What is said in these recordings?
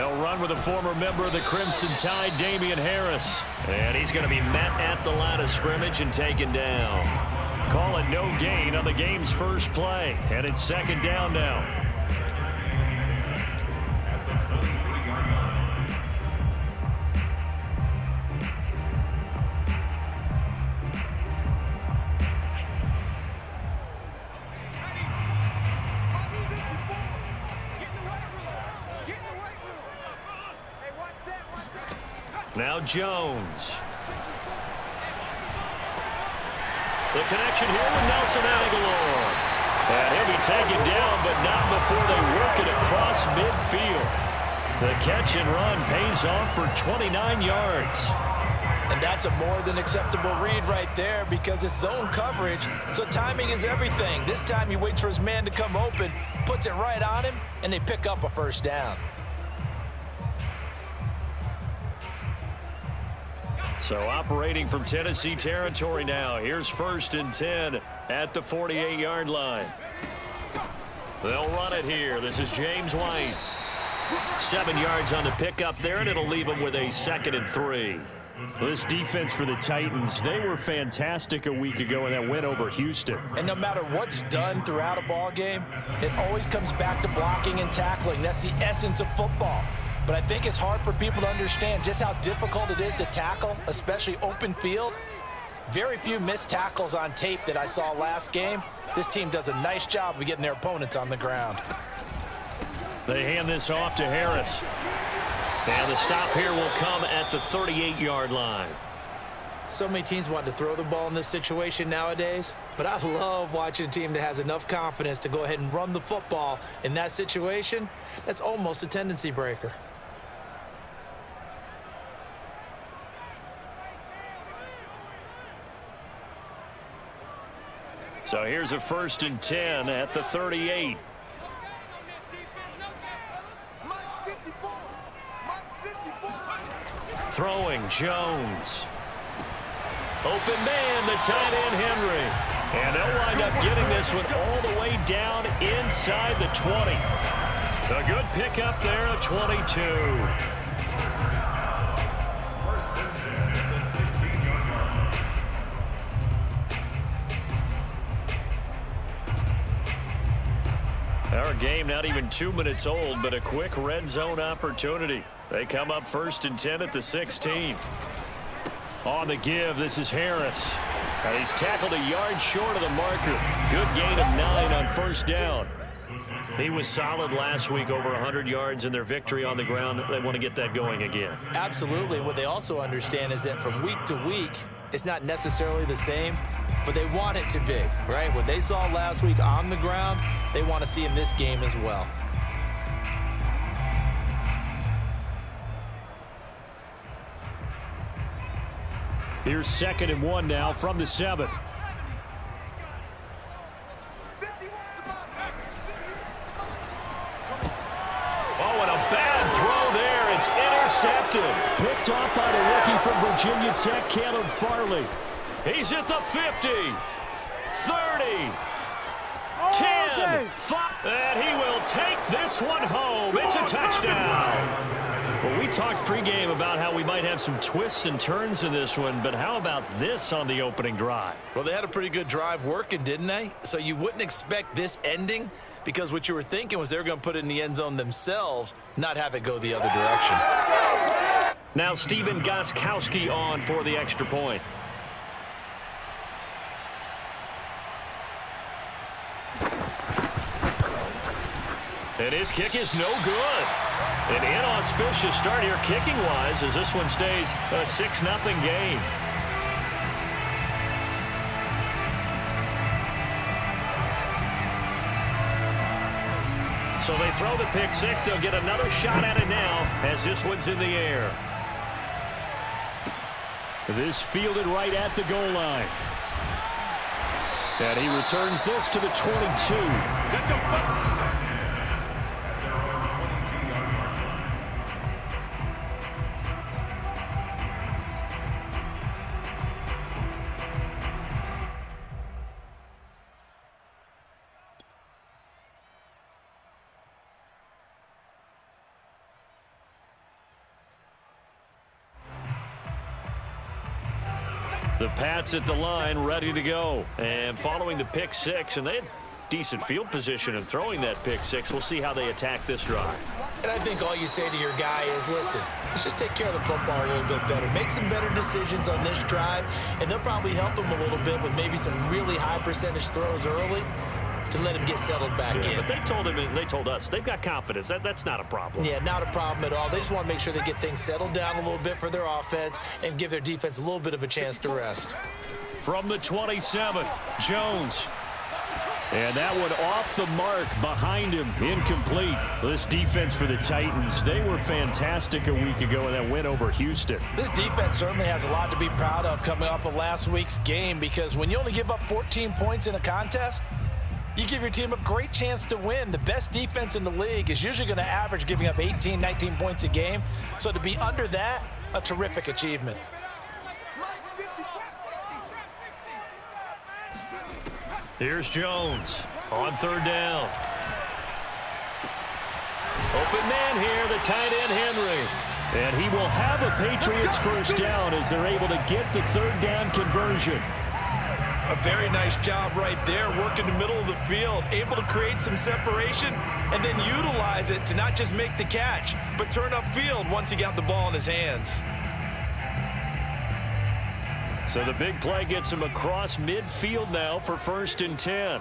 They'll run with a former member of the Crimson Tide, Damian Harris. And he's going to be met at the line of scrimmage and taken down. Call it no gain on the game's first play. And it's second down now. Now Jones. The connection here with Nelson Aguilar. And he'll be taken down, but not before they work it across midfield. The catch and run pays off for 29 yards. And that's a more than acceptable read right there because it's zone coverage, so timing is everything. This time he waits for his man to come open, puts it right on him, and they pick up a first down. So operating from Tennessee territory now. Here's 1st and 10 at the 48-yard line. They'll run it here. This is James White. 7 yards on the pickup there, and it'll leave them with a 2nd and 3. This defense for the Titans, they were fantastic a week ago in that win over Houston. And no matter what's done throughout a ball game, it always comes back to blocking and tackling. That's the essence of football. But I think it's hard for people to understand just how difficult it is to tackle, especially open field. Very few missed tackles on tape that I saw last game. This team does a nice job of getting their opponents on the ground. They hand this off to Harris. And the stop here will come at the 38-yard line. So many teams want to throw the ball in this situation nowadays, but I love watching a team that has enough confidence to go ahead and run the football in that situation. That's almost a tendency breaker. So here's a 1st and 10 at the 38. Throwing Jones. Open man, the tight end Henry. And they'll wind up getting this one all the way down inside the 20. A good pickup there, a 22. Our game not even 2 minutes old, but a quick red zone opportunity. They come up 1st and 10 at the 16. On the give, this is Harris. And he's tackled a yard short of the marker. Good gain of 9 on 1st down. He was solid last week, over 100 yards in their victory on the ground. They want to get that going again. Absolutely. What they also understand is that from week to week, it's not necessarily the same, but they want it to be, right? What they saw last week on the ground, they want to see in this game as well. Here's 2nd and 1 now from the 7. Oh, and a bad throw there. It's intercepted. Picked off by the rookie from Virginia Tech, Caleb Farley. He's at the 50, 30, 10, 5, and he will take this one home. It's a touchdown. Well, we talked pregame about how we might have some twists and turns in this one, but how about this on the opening drive? Well, they had a pretty good drive working, didn't they? So you wouldn't expect this ending because what you were thinking was they were going to put it in the end zone themselves, not have it go the other direction. Now Steven Gostkowski on for the extra point. And his kick is no good. An inauspicious start here kicking-wise as this one stays a 6-0 game. So they throw the pick six. They'll get another shot at it now as this one's in the air. This fielded right at the goal line. And he returns this to the 22. Let's go. The Pats at the line, ready to go. And following the pick six, and they had decent field position in throwing that pick six. We'll see how they attack this drive. And I think all you say to your guy is, listen, let's just take care of the football a little bit better. Make some better decisions on this drive, and they'll probably help him a little bit with maybe some really high percentage throws early to let him get settled back in. But they told him, and they told us, they've got confidence. That's not a problem. Yeah, not a problem at all. They just want to make sure they get things settled down a little bit for their offense and give their defense a little bit of a chance to rest. From the 27, Jones. And that one off the mark behind him, incomplete. This defense for the Titans, they were fantastic a week ago in that win over Houston. This defense certainly has a lot to be proud of coming off of last week's game, because when you only give up 14 points in a contest, you give your team a great chance to win. The best defense in the league is usually going to average giving up 18, 19 points a game. So to be under that, a terrific achievement. Here's Jones on third down. Open man here, the tight end Henry. And he will have a Patriots first down as they're able to get the third down conversion. A very nice job right there, working the middle of the field, able to create some separation and then utilize it to not just make the catch, but turn upfield once he got the ball in his hands. So the big play gets him across midfield now for 1st and 10.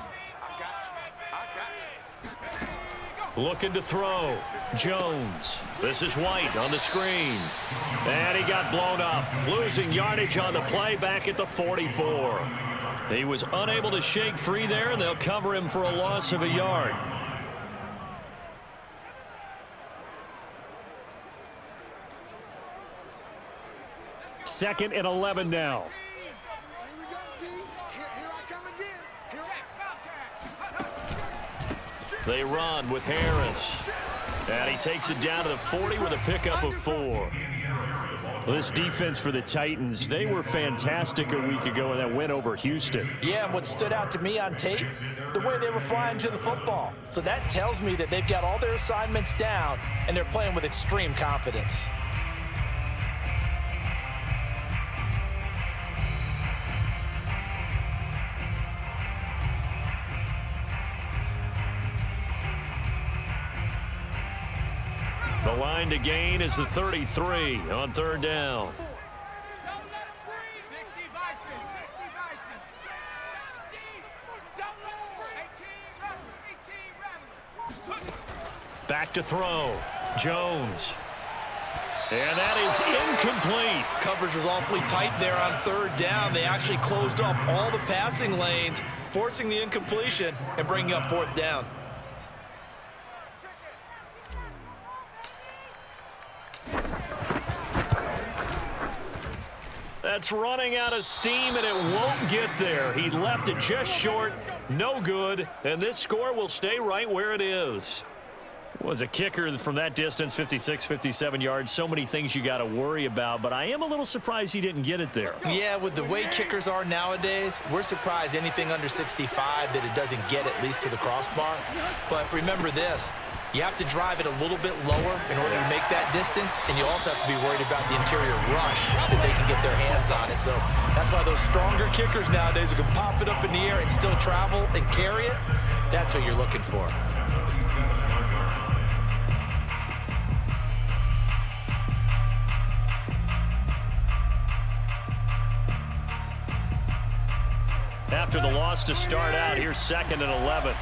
Looking to throw. Jones. This is White on the screen. And he got blown up. Losing yardage on the play back at the 44. He was unable to shake free there, and they'll cover him for a loss of a yard. Second and 11 now. They run with Harris. And he takes it down to the 40 with a pickup of 4. This defense for the Titans, they were fantastic a week ago in that win over Houston. Yeah, and what stood out to me on tape, the way they were flying to the football. So that tells me that they've got all their assignments down, and they're playing with extreme confidence. The line to gain is the 33 on third down. Back to throw. Jones. And that is incomplete. Coverage was awfully tight there on third down. They actually closed off all the passing lanes, forcing the incompletion and bringing up 4th down. That's running out of steam, and it won't get there. He left it just short, no good, and this score will stay right where it is. Was a kicker from that distance, 56, 57 yards. So many things you got to worry about, but I am a little surprised he didn't get it there. Yeah, with the way kickers are nowadays, we're surprised anything under 65 that it doesn't get at least to the crossbar. But remember this. You have to drive it a little bit lower in order to make that distance, and you also have to be worried about the interior rush that they can get their hands on it. So that's why those stronger kickers nowadays who can pop it up in the air and still travel and carry it, that's what you're looking for. After the loss to start out, here's 2nd and 11.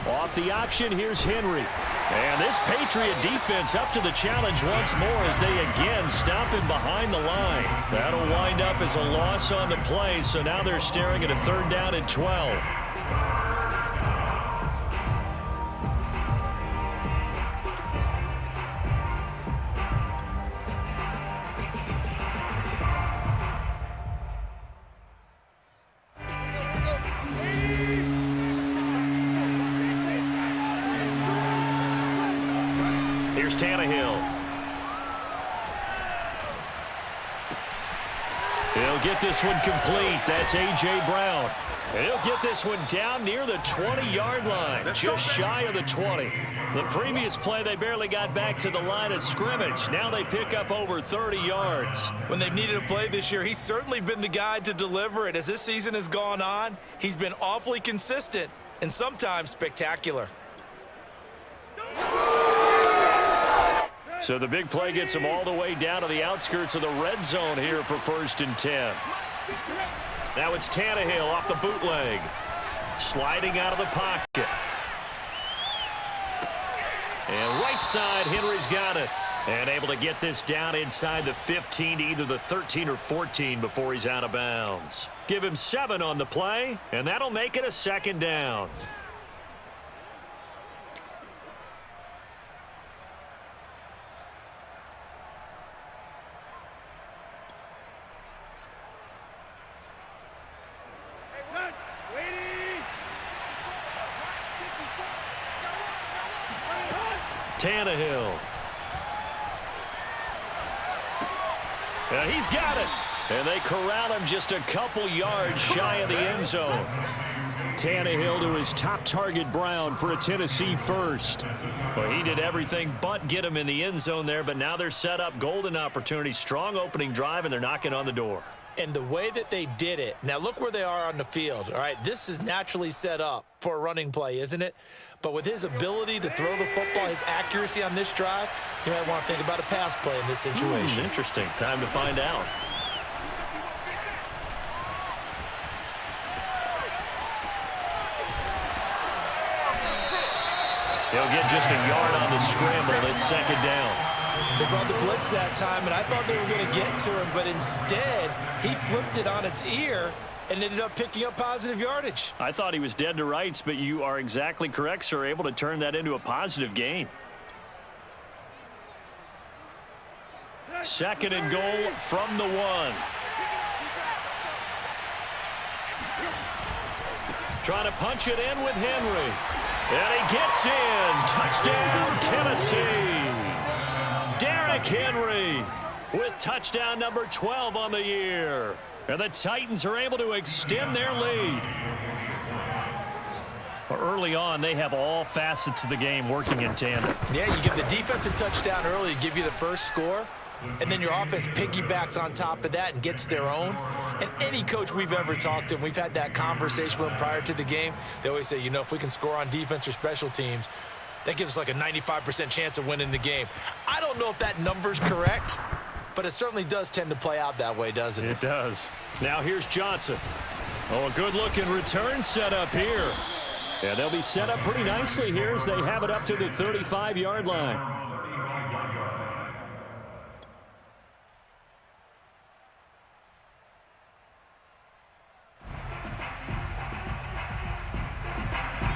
Off the option, here's Henry. And this Patriot defense up to the challenge once more as they again stop him behind the line. That'll wind up as a loss on the play, so now they're staring at a 3rd down and 12. Here's Tannehill. He'll He'll get this one complete. That's A.J. Brown. He'll get this one down near the 20-yard line, just shy of the 20. The previous play, they barely got back to the line of scrimmage. Now they pick up over 30 yards. When they've needed a play this year, he's certainly been the guy to deliver it. As this season has gone on, he's been awfully consistent and sometimes spectacular. So the big play gets him all the way down to the outskirts of the red zone here for 1st and 10. Now it's Tannehill off the bootleg. Sliding out of the pocket. And right side, Henry's got it. And able to get this down inside the 15 to either the 13 or 14 before he's out of bounds. Give him 7 on the play, and that'll make it a 2nd down. Tannehill. And he's got it. And they corral him just a couple yards shy of the end zone. Tannehill to his top target, Brown, for a Tennessee first. Well, he did everything but get him in the end zone there, but now they're set up. Golden opportunity, strong opening drive, and they're knocking on the door. And the way that they did it, now look where they are on the field, all right? This is naturally set up for a running play, isn't it? But with his ability to throw the football, his accuracy on this drive, you might want to think about a pass play in this situation. Interesting. Time to find out. He'll get just a yard on the scramble. It's 2nd down. They brought the blitz that time, and I thought they were going to get to him, but instead, he flipped it on its ear and ended up picking up positive yardage. I thought he was dead to rights, but you are exactly correct, sir. Able to turn that into a positive gain. 2nd and goal from the 1. Trying to punch it in with Henry. And he gets in. Touchdown, Tennessee. Derrick Henry with touchdown number 12 on the year. And the Titans are able to extend their lead. Early on, they have all facets of the game working in tandem. Yeah, you give the defense a touchdown early to give you the first score, and then your offense piggybacks on top of that and gets their own. And any coach we've ever talked to, and we've had that conversation with them prior to the game, they always say, you know, if we can score on defense or special teams, that gives us like a 95% chance of winning the game. I don't know if that number's correct, but it certainly does tend to play out that way, doesn't it? It does. Now here's Johnson. Oh, a good-looking return set up here. And they'll be set up pretty nicely here as they have it up to the 35-yard line.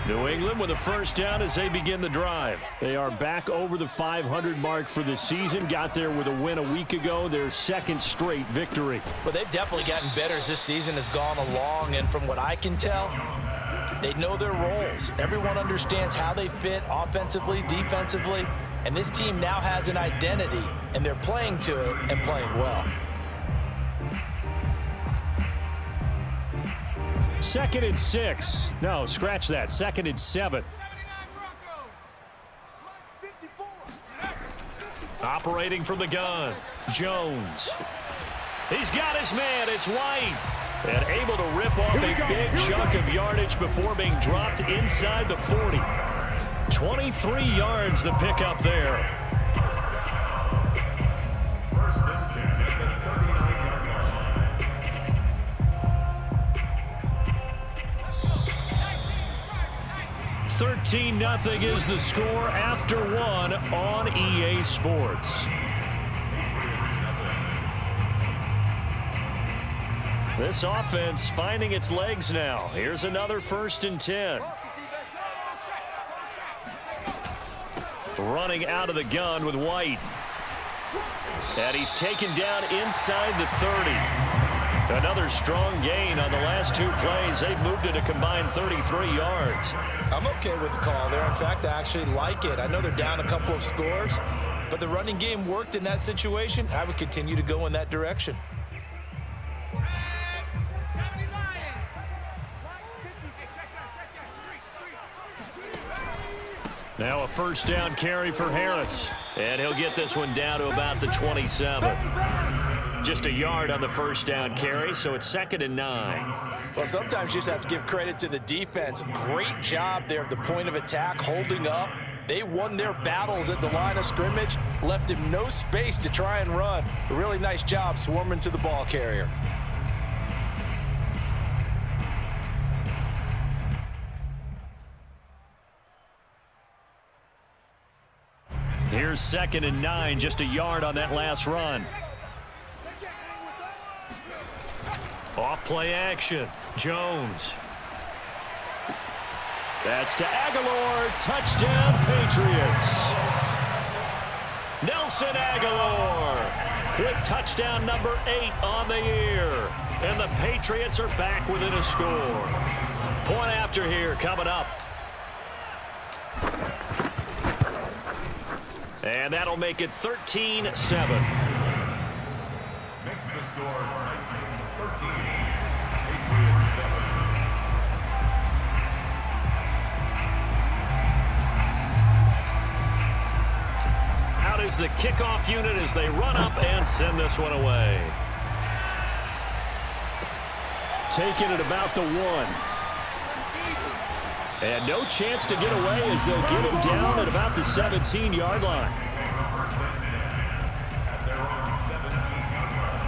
New England with a first down as they begin the drive. They are back over the 500 mark for the season. Got there with a win a week ago, their 2nd straight victory. Well, they've definitely gotten better as this season has gone along, and from what I can tell, they know their roles. Everyone understands how they fit offensively, defensively, and this team now has an identity, and they're playing to it and playing well. 2nd and 6. No, scratch that. 2nd and 7. Operating from the gun, Jones. He's got his man. It's White. And able to rip off a big chunk of yardage before being dropped inside the 40. 23 yards the pickup there. 13-0 is the score after 1 on EA Sports. This offense finding its legs now. Here's another 1st and 10. Running out of the gun with White. And he's taken down inside the 30. Another strong gain on the last 2 plays. They've moved it a combined 33 yards. I'm okay with the call there. In fact, I actually like it. I know they're down a couple of scores, but the running game worked in that situation. I would continue to go in that direction. Now a first down carry for Harris. And he'll get this one down to about the 27. Just a yard on the first down carry, so it's 2nd and 9. Well, sometimes you just have to give credit to the defense. Great job there at the point of attack, holding up. They won their battles at the line of scrimmage, left him no space to try and run. A really nice job swarming to the ball carrier. Here's 2nd and 9, just a yard on that last run. Off play action. Jones. That's to Aguilar. Touchdown, Patriots. Nelson Aguilar with touchdown number 8 on the year. And the Patriots are back within a score. Point after here coming up. And that'll make it 13-7. Makes the score Titans 13, Patriots 7. Out is the kickoff unit as they run up and send this one away. Taken at about the 1. And no chance to get away as they'll get him down at about the 17-yard line. First and 10 at their own 17-yard line.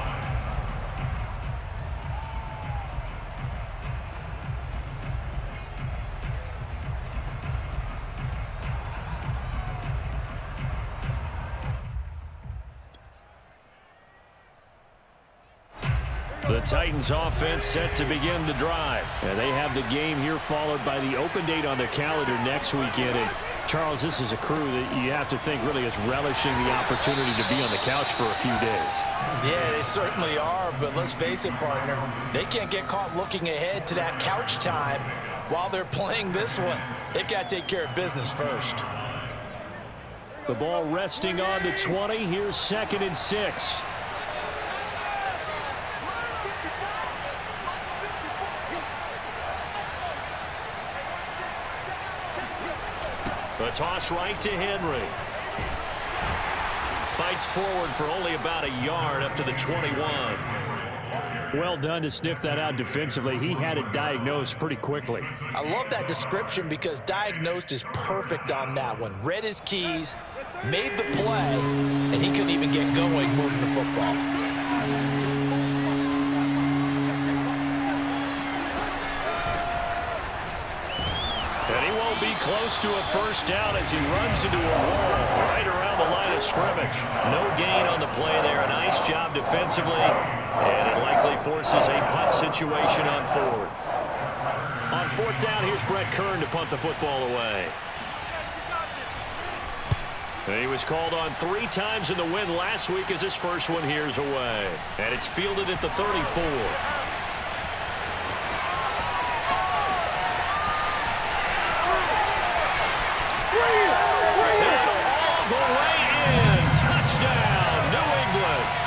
The Titans offense set to begin the drive. And they have the game here followed by the open date on their calendar next weekend. And Charles, this is a crew that you have to think really is relishing the opportunity to be on the couch for a few days. Yeah, they certainly are, but let's face it, partner. They can't get caught looking ahead to that couch time while they're playing this one. They've got to take care of business first. The ball resting on the 20. Here's 2nd and 6. A toss right to Henry. Fights forward for only about a yard up to the 21. Well done to sniff that out defensively. He had it diagnosed pretty quickly. I love that description because diagnosed is perfect on that one. Read his keys, made the play, and he couldn't even get going moving the football. And he won't be close to a first down as he runs into a wall right around the line of scrimmage. No gain on the play there. A nice job defensively. And it likely forces a punt situation on 4th. On 4th down, here's Brett Kern to punt the football away. And he was called on 3 times in the win last week as his first one here's away. And it's fielded at the 34.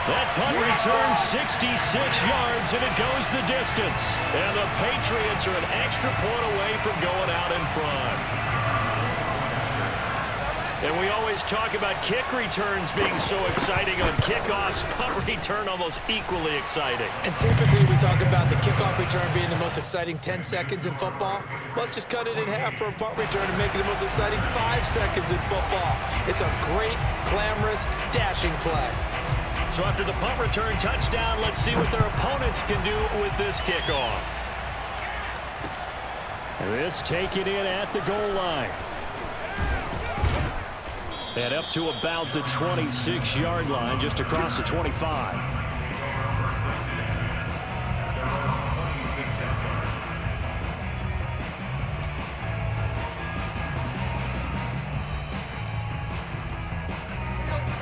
That punt returns 66 yards, and it goes the distance. And the Patriots are an extra point away from going out in front. And we always talk about kick returns being so exciting on kickoffs. Punt return almost equally exciting. And typically we talk about the kickoff return being the most exciting 10 seconds in football. Let's just cut it in half for a punt return and make it the most exciting 5 seconds in football. It's a great, glamorous, dashing play. So after the punt return touchdown, let's see what their opponents can do with this kickoff. This taken in at the goal line. And up to about the 26-yard line, just across the 25.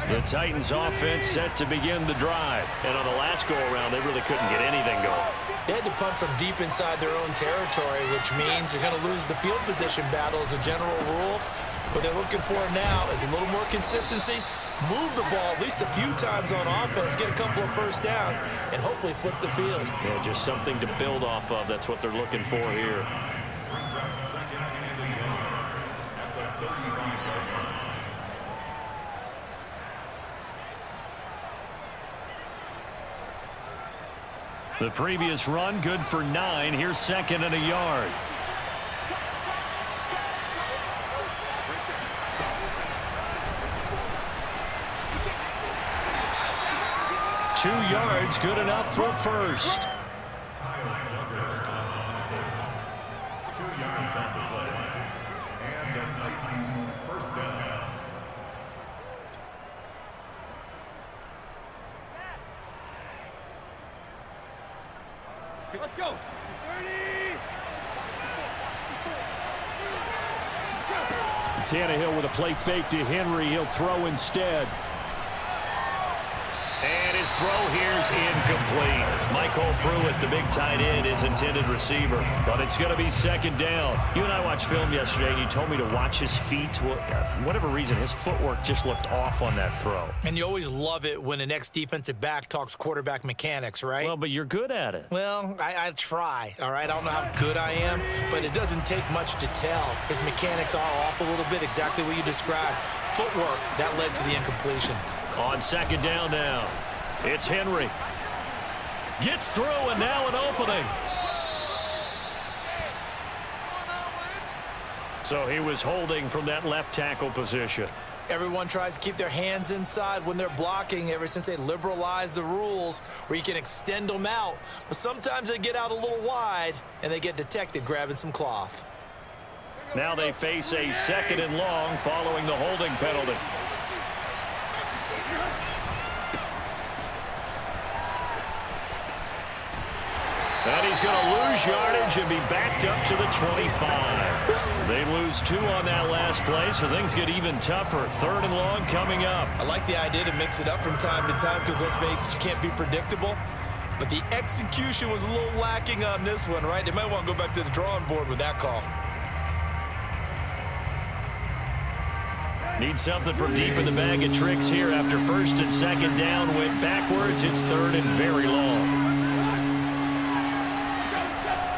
The Titans offense set to begin the drive. And on the last go-around, they really couldn't get anything going. They had to punt from deep inside their own territory, which means you're going to lose the field position battle as a general rule. What they're looking for now is a little more consistency, move the ball at least a few times on offense, get a couple of first downs, and hopefully flip the field. Yeah, just something to build off of. That's what they're looking for here. Brings up 2nd and 1 at the 35. The previous run good for 9. Here's second and a yard. Two yards, good enough for first. 2 yards on the play. And the Titans first down. Let's go. 30. Tannehill with a play fake to Henry. He'll throw instead. And his throw here's incomplete. Michael Pruitt, the big tight end, is intended receiver. But it's going to be second down. You and I watched film yesterday, and you told me to watch his feet. For whatever reason, his footwork just looked off on that throw. And you always love it when an ex-defensive back talks quarterback mechanics, right? Well, but you're good at it. Well, I try, all right? I don't know how good I am, but it doesn't take much to tell. His mechanics are off a little bit, exactly what you described. Footwork, that led to the incompletion. On second down now, it's Henry. Gets through, and now an opening. So he was holding from that left tackle position. Everyone tries to keep their hands inside when they're blocking ever since they liberalized the rules where you can extend them out. But sometimes they get out a little wide, and they get detected grabbing some cloth. Now they face a second and long following the holding penalty. And he's going to lose yardage and be backed up to the 25. They lose 2 on that last play, so things get even tougher. Third and long coming up. I like the idea to mix it up from time to time because, let's face it, you can't be predictable. But the execution was a little lacking on this one, right? They might want to go back to the drawing board with that call. Need something from deep in the bag of tricks here after first and second down went backwards. It's third and very long.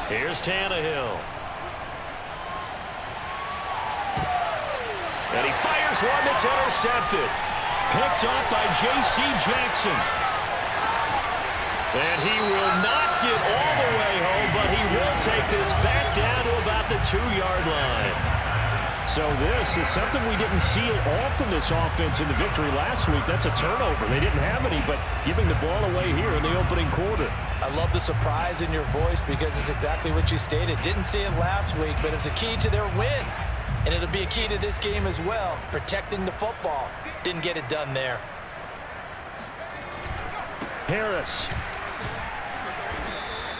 Here's Tannehill. And he fires one that's intercepted. Picked off by J.C. Jackson. And he will not get all the way home, but he will take this back down to about the 2-yard line. So this is something we didn't see at all from this offense in the victory last week. That's a turnover. They didn't have any, but giving the ball away here in the opening quarter. I love the surprise in your voice because it's exactly what you stated. Didn't see it last week, but it's a key to their win. And it'll be a key to this game as well, protecting the football. Didn't get it done there. Harris.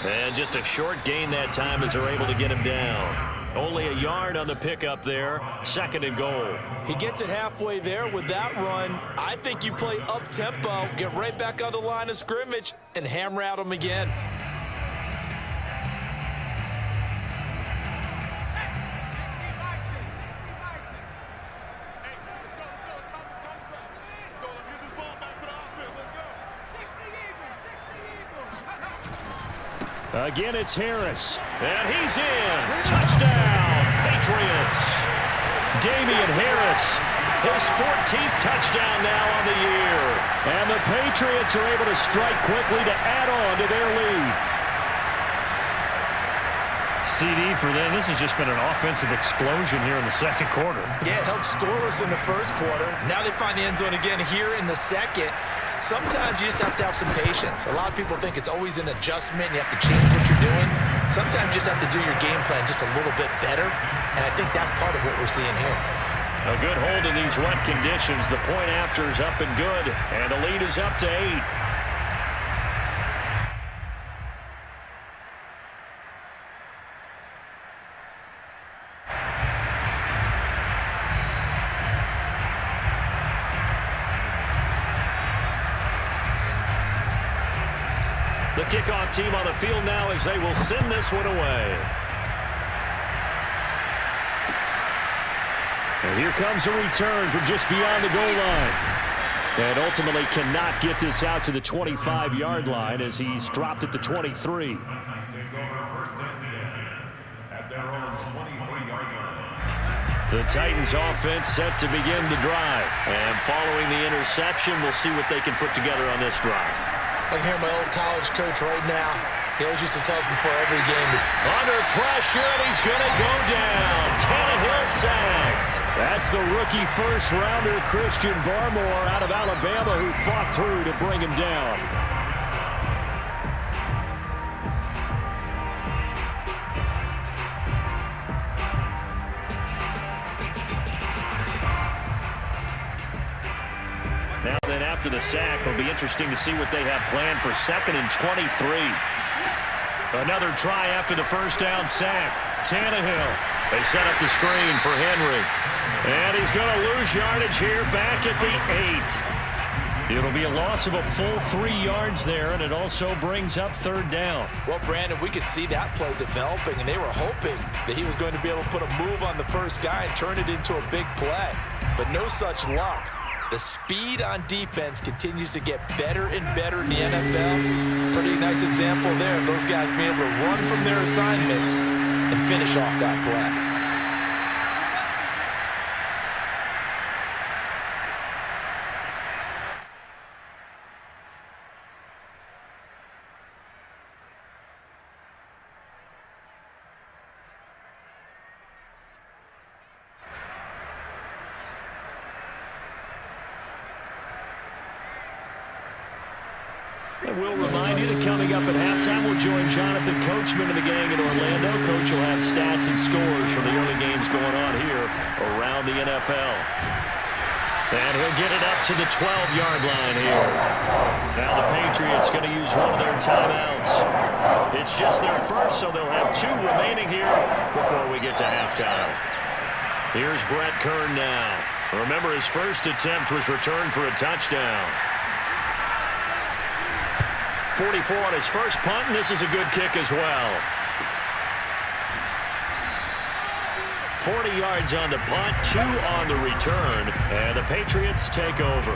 And just a short gain that time as they're able to get him down. Only a yard on the pickup there. Second and goal. He gets it halfway there with that run. I think you play up-tempo, get right back on the line of scrimmage, and hammer at him again. Again, it's Harris. And he's in. Touchdown, Patriots. Damian Harris, his 14th touchdown now on the year. And the Patriots are able to strike quickly to add on to their lead. CD for them. This has just been an offensive explosion here in the second quarter. Yeah, held scoreless in the first quarter. Now they find the end zone again here in the second. Sometimes you just have to have some patience. A lot of people think it's always an adjustment. You have to change what you're doing. Sometimes you just have to do your game plan just a little bit better. And I think that's part of what we're seeing here. A good hold in these wet conditions. The point after is up and good. And the lead is up to 8. The kickoff team on the field now as they will send this one away. And here comes a return from just beyond the goal line. And ultimately cannot get this out to the 25-yard line as he's dropped at the 23. Take over first and 10 at their own 23-yard line. The Titans offense set to begin the drive. And following the interception, we'll see what they can put together on this drive. I can hear my old college coach right now. He always used to tell us before every game that Under pressure, and he's going to go down. Tannehill sacked. That's the rookie first-rounder Christian Barmore out of Alabama who fought through to bring him down. Now then, after the sack, it'll be interesting to see what they have planned for 2nd and 23. Another try after the first down sack. Tannehill. They set up the screen for Henry. And he's going to lose yardage here back at the 8. It'll be a loss of a full 3 yards there, and it also brings up 3rd down. Well, Brandon, we could see that play developing, and they were hoping that he was going to be able to put a move on the first guy and turn it into a big play. But no such luck. The speed on defense continues to get better and better in the NFL. Pretty nice example there of those guys being able to run from their assignments and finish off that play. And we'll remind you that coming up at halftime, we'll join Jonathan Coachman and the gang in Orlando. Coach will have stats and scores from the early games going on here around the NFL. And he'll get it up to the 12-yard line here. Now the Patriots going to use one of their timeouts. It's just their first, so they'll have 2 remaining here before we get to halftime. Here's Brett Kern now. Remember, his first attempt was returned for a touchdown. 44 on his first punt, and this is a good kick as well. 40 yards on the punt, 2 on the return, and the Patriots take over.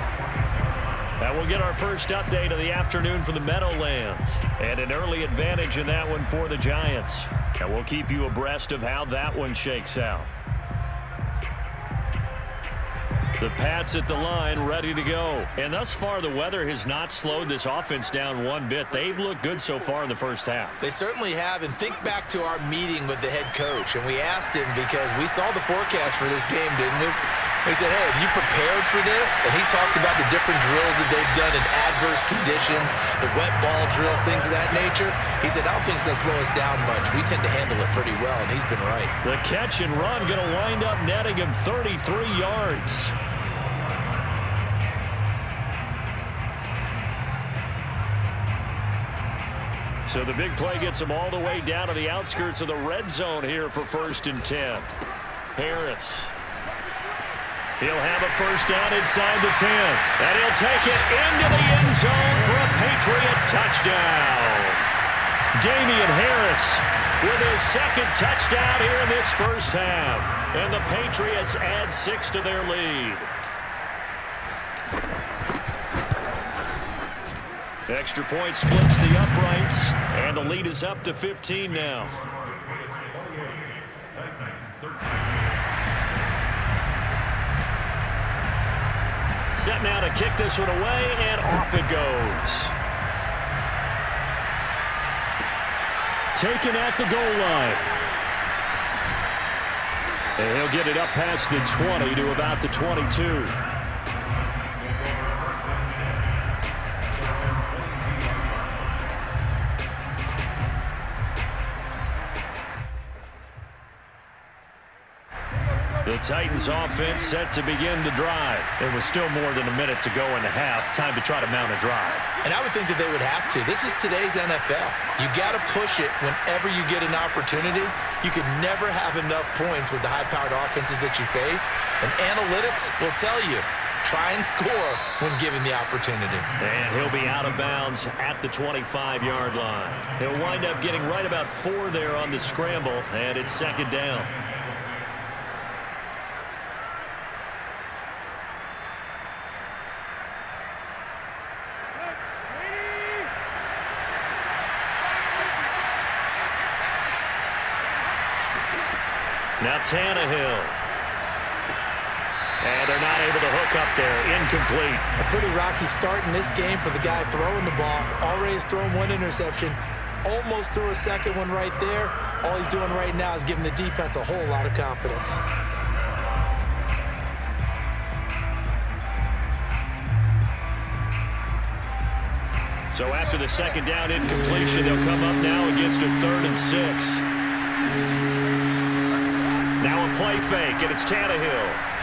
Now we'll get our first update of the afternoon from the Meadowlands, and an early advantage in that one for the Giants. And we'll keep you abreast of how that one shakes out. The Pats at the line, ready to go. And thus far, the weather has not slowed this offense down one bit. They've looked good so far in the first half. They certainly have, and think back to our meeting with the head coach, and we asked him because we saw the forecast for this game, didn't we? We said, hey, have you prepared for this? And he talked about the different drills that they've done in adverse conditions, the wet ball drills, things of that nature. He said, I don't think it's going to slow us down much. We tend to handle it pretty well, and he's been right. The catch and run going to wind up netting him 33 yards. So the big play gets him all the way down to the outskirts of the red zone here for 1st and 10. Harris. He'll have a first down inside the 10. And he'll take it into the end zone for a Patriot touchdown. Damian Harris with his 2nd touchdown here in this first half. And the Patriots add 6 to their lead. Extra point splits the uprights, and the lead is up to 15 now. Set now to kick this one away, and off it goes. Taken at the goal line. And he'll get it up past the 20 to about the 22. The Titans offense set to begin the drive. There was still more than a minute to go in the half. Time to try to mount a drive. And I would think that they would have to. This is today's NFL. You got to push it whenever you get an opportunity. You can never have enough points with the high-powered offenses that you face. And analytics will tell you, try and score when given the opportunity. And he'll be out of bounds at the 25-yard line. He'll wind up getting right about 4 there on the scramble, and it's 2nd down. Now Tannehill. And they're not able to hook up there. Incomplete. A pretty rocky start in this game for the guy throwing the ball. Already has thrown one interception. Almost threw a second one right there. All he's doing right now is giving the defense a whole lot of confidence. So after the second down incompletion, they'll come up now against a 3rd and 6. Now a play fake, and it's Tannehill.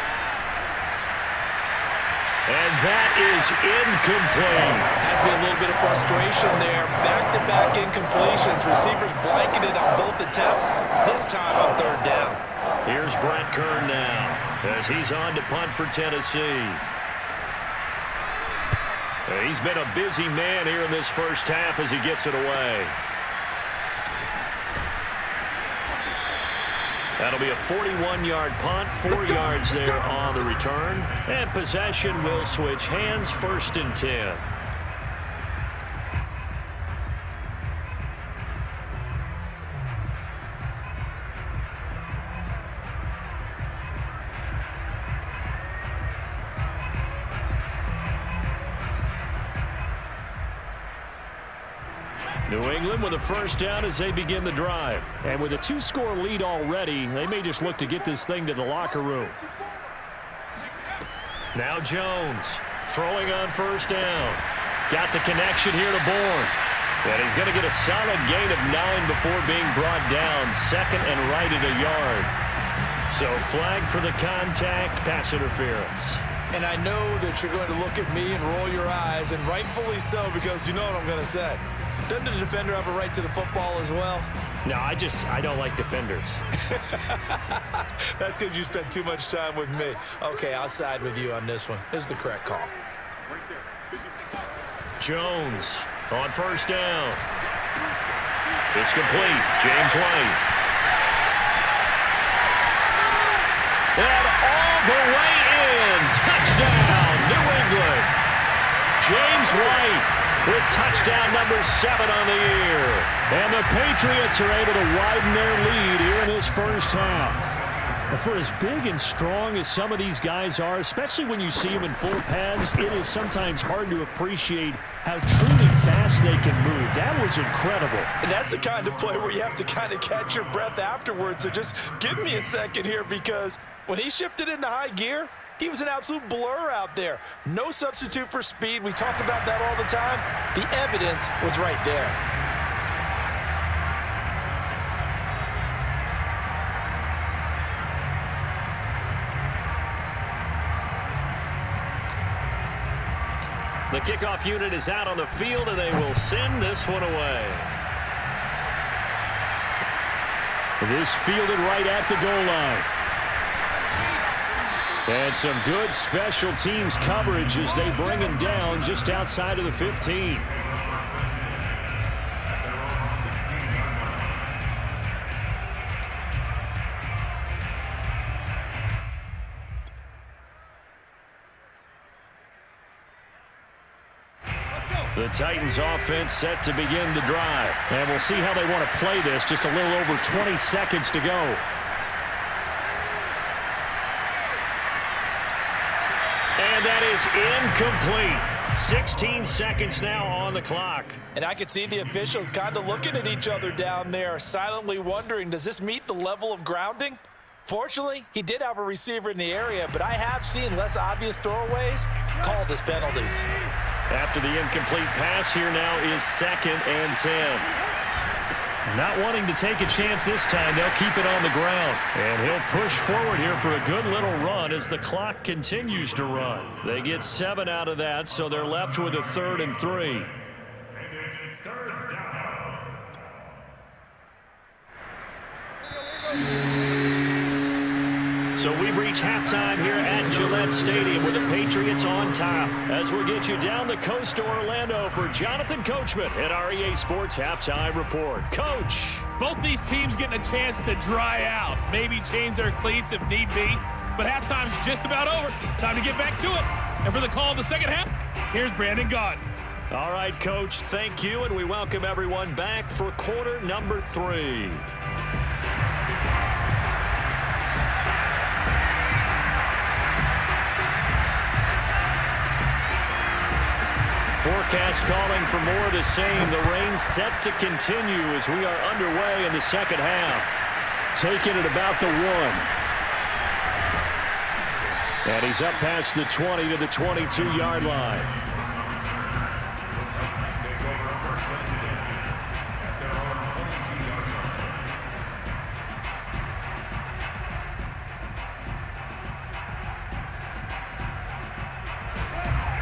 And that is incomplete. Has to be a little bit of frustration there. Back-to-back incompletions. Receivers blanketed on both attempts. This time on 3rd down. Here's Brent Kern now as he's on to punt for Tennessee. He's been a busy man here in this first half as he gets it away. That'll be a 41-yard punt, 4 yards there on the return. And possession will switch hands, 1st and 10. New England with a 1st down as they begin the drive. And with a 2-score lead already, they may just look to get this thing to the locker room. Now Jones throwing on 1st down. Got the connection here to Bourne. And he's going to get a solid gain of 9 before being brought down. 2nd and right at a yard. So flag for the contact, pass interference. And I know that you're going to look at me and roll your eyes, and rightfully so, because you know what I'm going to say. Doesn't the defender have a right to the football as well? No, I don't like defenders. That's because you spent too much time with me. Okay, I'll side with you on this one. This is the correct call. Jones on 1st down. It's complete. James White. And all the way in. Touchdown, New England. James White with touchdown number 7 on the year. And the Patriots are able to widen their lead here in this first half. For as big and strong as some of these guys are, especially when you see them in full pads, it is sometimes hard to appreciate how truly fast they can move. That was incredible. And that's the kind of play where you have to kind of catch your breath afterwards. So just give me a second here, because when he shifted into high gear, he was an absolute blur out there. No substitute for speed. We talk about that all the time. The evidence was right there. The kickoff unit is out on the field, and they will send this one away. This fielded right at the goal line. And some good special teams coverage as they bring him down just outside of the 15. The Titans offense set to begin the drive. And we'll see how they want to play this. Just a little over 20 seconds to go. And that is incomplete. 16 seconds now on the clock. And I could see the officials kind of looking at each other down there, silently wondering, does this meet the level of grounding? Fortunately, he did have a receiver in the area, but I have seen less obvious throwaways called as penalties. After the incomplete pass, here now is 2nd and 10. Not wanting to take a chance this time, they'll keep it on the ground. And he'll push forward here for a good little run as the clock continues to run. They get 7 out of that, so they're left with a 3rd and 3. And it's 3rd down. So we've reached halftime here at Gillette Stadium with the Patriots on top. As we'll get you down the coast to Orlando for Jonathan Coachman at our EA Sports Halftime Report. Coach. Both these teams getting a chance to dry out, maybe change their cleats if need be, but halftime's just about over. Time to get back to it. And for the call of the second half, here's Brandon Gaudin. All right, Coach, thank you, and we welcome everyone back for quarter number 3. Forecast calling for more of the same. The rain set to continue as we are underway in the second half. Taking it about the 1. And he's up past the 20 to the 22-yard line.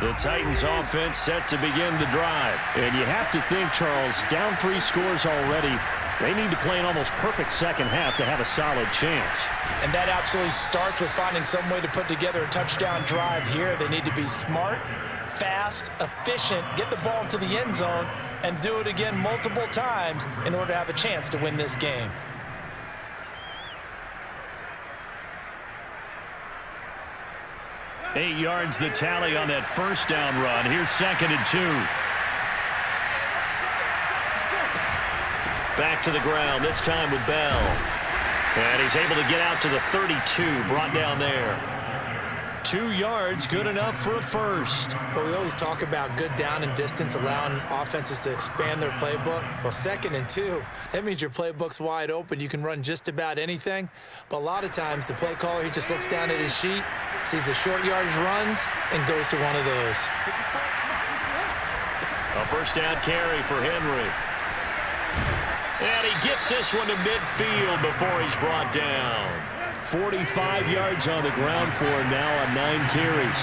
The Titans offense set to begin the drive. And you have to think, Charles, down 3 scores already. They need to play an almost perfect second half to have a solid chance. And that absolutely starts with finding some way to put together a touchdown drive here. They need to be smart, fast, efficient, get the ball into the end zone, and do it again multiple times in order to have a chance to win this game. Eight yards the tally on that first down run. Here's 2nd and 2. Back to the ground, this time with Bell. And he's able to get out to the 32, brought down there. 2 yards, good enough for a first. But we always talk about good down and distance, allowing offenses to expand their playbook. Well, 2nd and 2, that means your playbook's wide open. You can run just about anything. But a lot of times, the play caller, he just looks down at his sheet, sees the short yardage runs, and goes to one of those. A first down carry for Henry. And he gets this one to midfield before he's brought down. 45 yards on the ground for him now on 9 carries.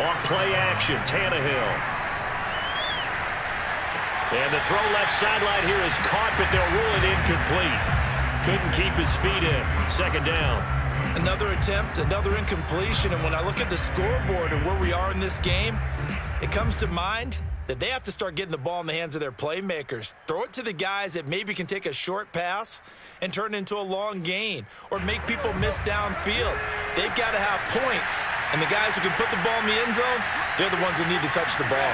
Off play action, Tannehill. And the throw left sideline here is caught, but they'll rule it incomplete. Couldn't keep his feet in. 2nd down. Another attempt, another incompletion, and when I look at the scoreboard and where we are in this game, it comes to mind that they have to start getting the ball in the hands of their playmakers. Throw it to the guys that maybe can take a short pass and turn it into a long gain or make people miss downfield. They've got to have points, and the guys who can put the ball in the end zone, they're the ones that need to touch the ball.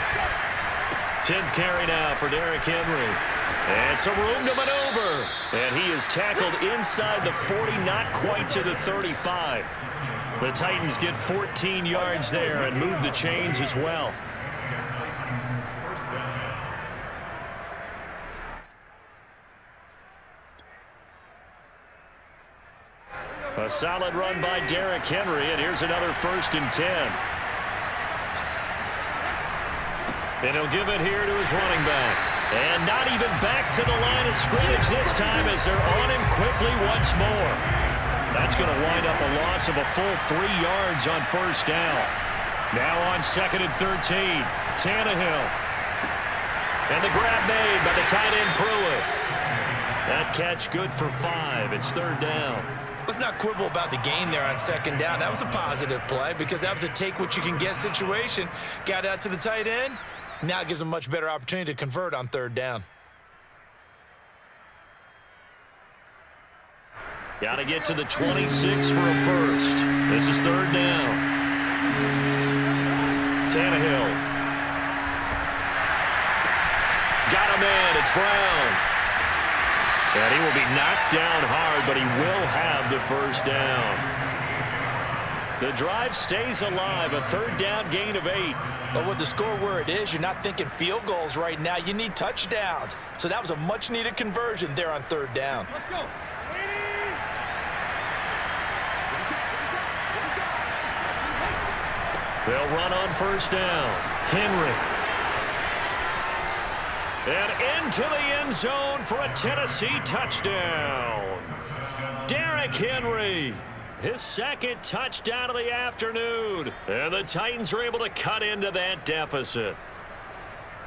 10th carry now for Derrick Henry. And some room to maneuver. And he is tackled inside the 40, not quite to the 35. The Titans get 14 yards there and move the chains as well. A solid run by Derrick Henry, and here's another 1st and 10. And he'll give it here to his running back. And not even back to the line of scrimmage this time as they're on him quickly once more. That's going to wind up a loss of a full 3 yards on 1st down. Now on 2nd and 13, Tannehill. And the grab made by the tight end Pruitt. That catch good for 5. It's 3rd down. Let's not quibble about the gain there on 2nd down. That was a positive play because that was a take-what-you-can-get situation. Got out to the tight end. Now it gives them a much better opportunity to convert on 3rd down. Got to get to the 26 for a first. This is 3rd down. Tannehill. Got him in. It's Brown. And he will be knocked down hard, but he will have the 1st down. The drive stays alive. A 3rd down gain of 8. But with the score where it is, you're not thinking field goals right now. You need touchdowns. So that was a much-needed conversion there on 3rd down. Let's go. They'll run on 1st down. Henry. And into the end zone for a Tennessee touchdown. Derrick Henry, his 2nd touchdown of the afternoon. And the Titans are able to cut into that deficit.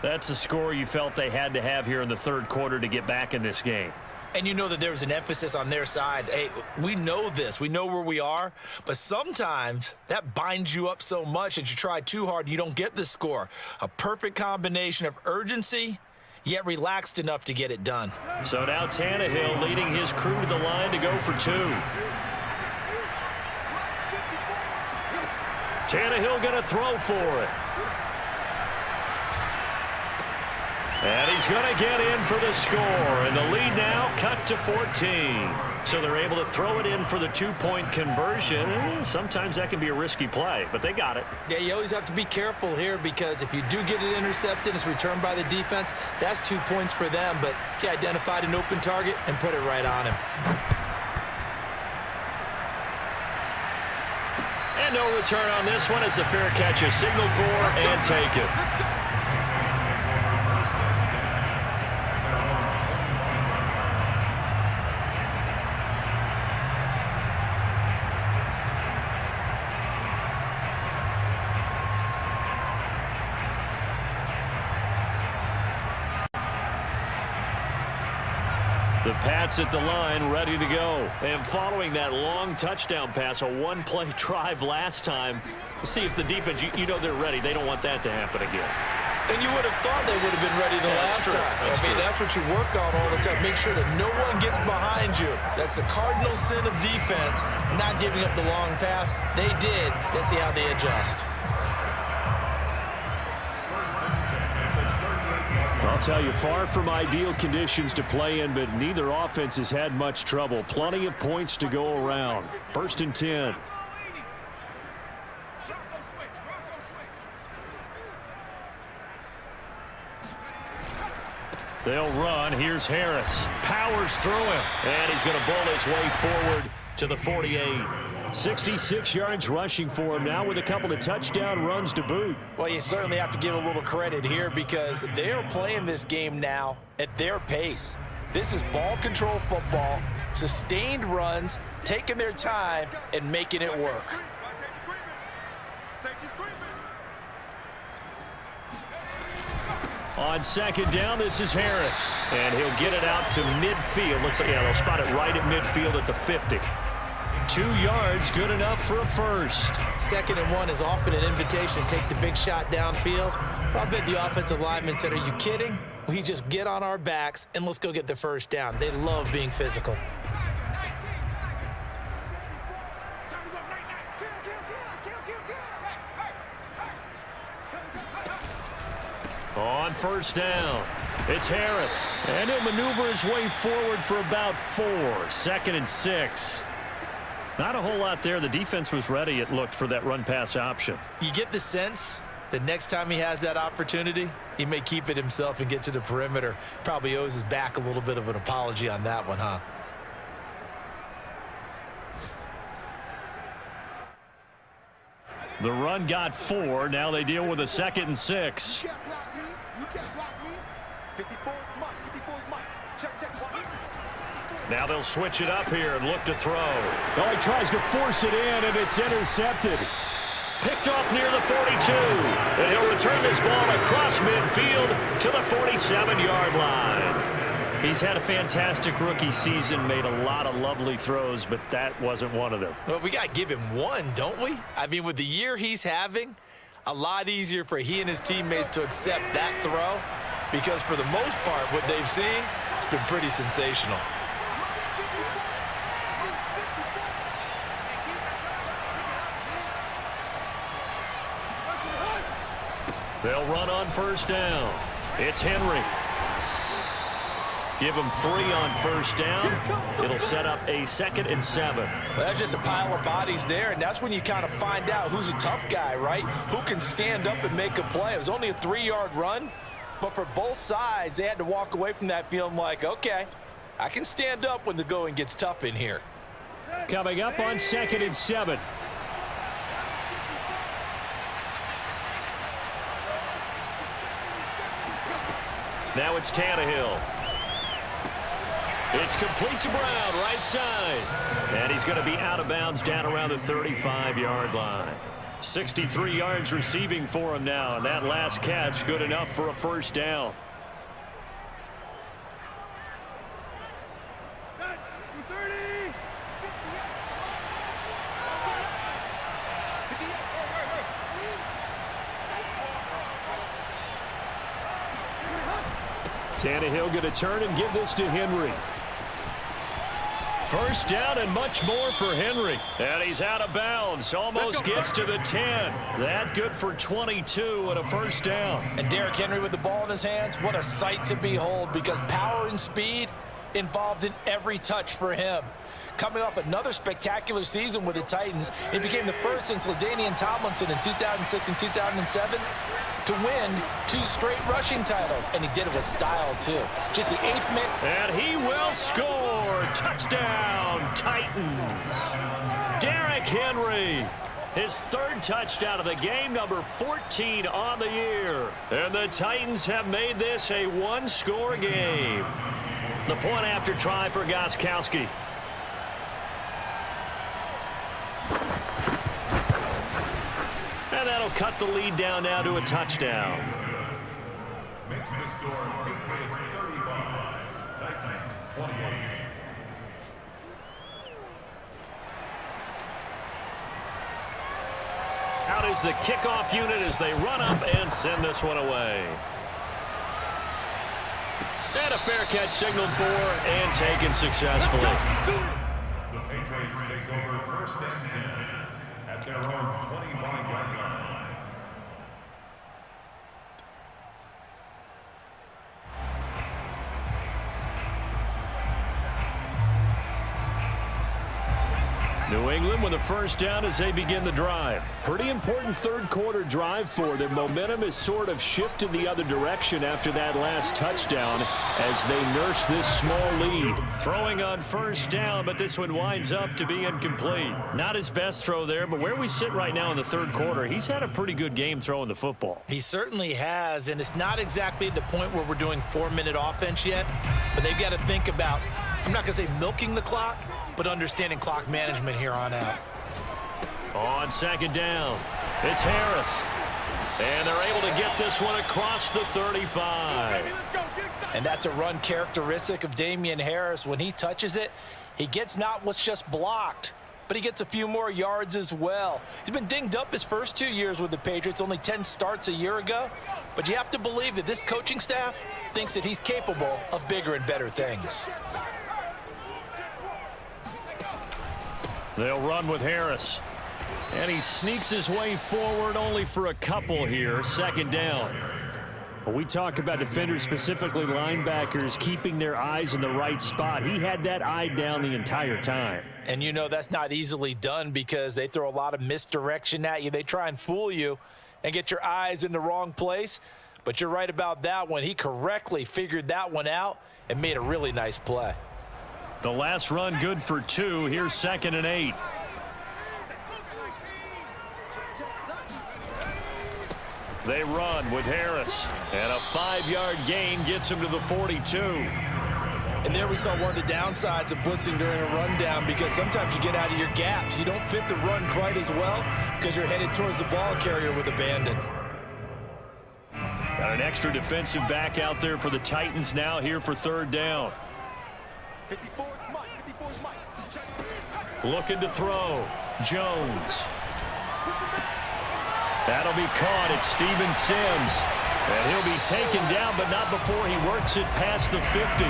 That's a score you felt they had to have here in the 3rd quarter to get back in this game. And you know that there's an emphasis on their side. Hey, we know this. We know where we are. But sometimes that binds you up so much that you try too hard, you don't get the score. A perfect combination of urgency, yet relaxed enough to get it done. So now Tannehill leading his crew to the line to go for 2. Tannehill going to throw for it. And he's going to get in for the score. And the lead now cut to 14. So they're able to throw it in for the two-point conversion. Sometimes that can be a risky play, but they got it. Yeah, you always have to be careful here because if you do get it intercepted, it's returned by the defense, that's 2 points for them. But he identified an open target and put it right on him. And no return on this one as the fair catch is signaled for and taken. The Pats at the line, ready to go. And following that long touchdown pass, a one-play drive last time, see if the defense, you know they're ready. They don't want that to happen again. And you would have thought they would have been ready the last time. That's what you work on all the time. Make sure that no one gets behind you. That's the cardinal sin of defense, not giving up the long pass. They did. Let's see how they adjust. I'll tell you, far from ideal conditions to play in, but neither offense has had much trouble. Plenty of points to go around. 1st and 10. They'll run. Here's Harris. Powers through him. And he's going to bull his way forward to the 48. 66 yards rushing for him now with a couple of touchdown runs to boot. Well, you certainly have to give a little credit here because they are playing this game now at their pace. This is ball control football, sustained runs, taking their time and making it work. On 2nd down, this is Harris. And he'll get it out to midfield. Looks like, yeah, they'll spot it right at midfield at the 50. 2 yards, good enough for a first. 2nd and 1 is often an invitation to take the big shot downfield. I bet the offensive lineman said, are you kidding? We just get on our backs and let's go get the first down. They love being physical. On 1st down, it's Harris. And he'll maneuver his way forward for about 4. 2nd and 6. Not a whole lot there. The defense was ready, it looked, for that run-pass option. You get the sense that next time he has that opportunity, he may keep it himself and get to the perimeter. Probably owes his back a little bit of an apology on that one, huh? The run got 4. Now they deal with a 2nd and 6. Now they'll switch it up here and look to throw. Oh, he tries to force it in, and it's intercepted. Picked off near the 42. And he'll return this ball across midfield to the 47-yard line. He's had a fantastic rookie season, made a lot of lovely throws, but that wasn't one of them. Well, we got to give him one, don't we? I mean, with the year he's having, a lot easier for he and his teammates to accept that throw because for the most part, what they've seen, it's been pretty sensational. They'll run on 1st down. It's Henry. Give him 3 on 1st down. It'll set up a 2nd and 7. Well, that's just a pile of bodies there, and that's when you kind of find out who's a tough guy, right? Who can stand up and make a play. It was only a 3-yard run, but for both sides, they had to walk away from that feeling like, okay, I can stand up when the going gets tough in here. Coming up on 2nd and 7. Now it's Tannehill. It's complete to Brown, right side. And he's going to be out of bounds down around the 35-yard line. 63 yards receiving for him now, and that last catch good enough for a 1st down. Tannehill going to turn and give this to Henry. 1st down and much more for Henry. And he's out of bounds. Almost gets to the 10. That good for 22 and a 1st down. And Derrick Henry with the ball in his hands, what a sight to behold because power and speed, involved in every touch for him. Coming off another spectacular season with the Titans, he became the first since LaDainian Tomlinson in 2006 and 2007 to win 2 straight rushing titles, and he did it with style, too. Just the 8th minute. And he will score. Touchdown, Titans. Derrick Henry, his 3rd touchdown of the game, number 14 on the year. And the Titans have made this a 1-score game. The point after try for Gostkowski. And that'll cut the lead down now to a touchdown. Makes the score Patriots 35, Titans 28. Out is the kickoff unit as they run up and send this one away. And a fair catch signaled for and taken successfully. The Patriots take over 1st and 10 at their own 25-yard line. New England with a 1st down as they begin the drive. Pretty important 3rd quarter drive for them. Momentum has sort of shifted the other direction after that last touchdown as they nurse this small lead. Throwing on 1st down, but this one winds up to be incomplete. Not his best throw there, but where we sit right now in the 3rd quarter, he's had a pretty good game throwing the football. He certainly has, and it's not exactly at the point where we're doing 4-minute offense yet, but they've got to think about, I'm not going to say milking the clock, but understanding clock management here on out. On 2nd down, it's Harris. And they're able to get this one across the 35. And that's a run characteristic of Damian Harris. When he touches it, he gets not what's just blocked, but he gets a few more yards as well. He's been dinged up his first 2 years with the Patriots, only 10 starts a year ago. But you have to believe that this coaching staff thinks that he's capable of bigger and better things. They'll run with Harris. And he sneaks his way forward only for a couple here. 2nd down. When we talk about defenders, specifically linebackers, keeping their eyes in the right spot, he had that eye down the entire time. And you know that's not easily done because they throw a lot of misdirection at you. They try and fool you and get your eyes in the wrong place. But you're right about that one. He correctly figured that one out and made a really nice play. The last run good for 2. Here's 2nd and 8. They run with Harris. And a 5-yard gain gets him to the 42. And there we saw one of the downsides of blitzing during a rundown because sometimes you get out of your gaps. You don't fit the run quite as well because you're headed towards the ball carrier with abandon. Got an extra defensive back out there for the Titans now here for 3rd down. Looking to throw. Jones. That'll be caught. It's Steven Sims. And he'll be taken down, but not before he works it past the 50.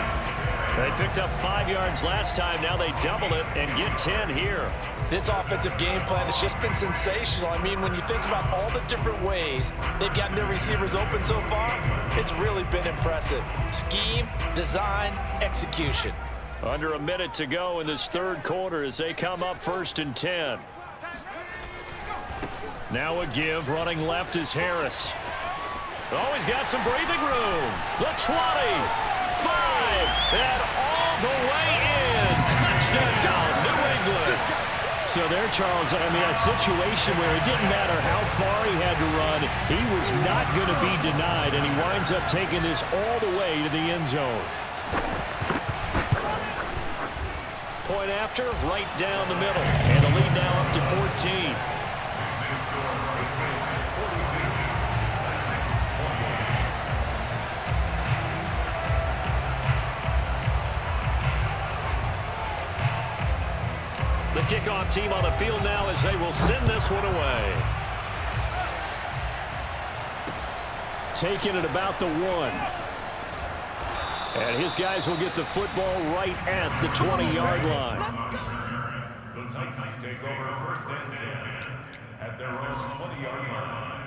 They picked up 5 yards last time. Now they double it and get 10 here. This offensive game plan has just been sensational. I mean, when you think about all the different ways they've gotten their receivers open so far, it's really been impressive. Scheme, design, execution. Under a minute to go in this 3rd quarter as they come up 1st and 10. Now a give. Running left is Harris. Oh, he's got some breathing room. The 20. 5. And all the way in. Touchdown, New England. So there, Charles, I mean, a situation where it didn't matter how far he had to run. He was not going to be denied, and he winds up taking this all the way to the end zone. Point after, right down the middle. And the lead now up to 14. The kickoff team on the field now as they will send this one away. Taking it about the 1. And his guys will get the football right at the 20-yard line. The Titans take over 1st and 10 at their own 20-yard line.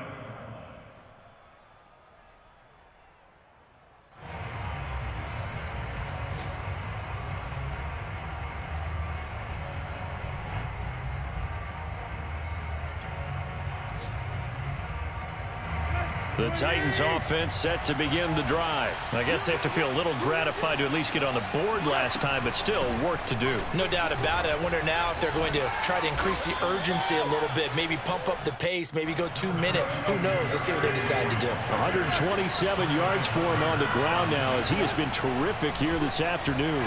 The Titans offense set to begin the drive. I guess they have to feel a little gratified to at least get on the board last time, but still work to do. No doubt about it. I wonder now if they're going to try to increase the urgency a little bit, maybe pump up the pace, maybe go 2-minute. Who knows? Let's see what they decide to do. 127 yards for him on the ground now as he has been terrific here this afternoon.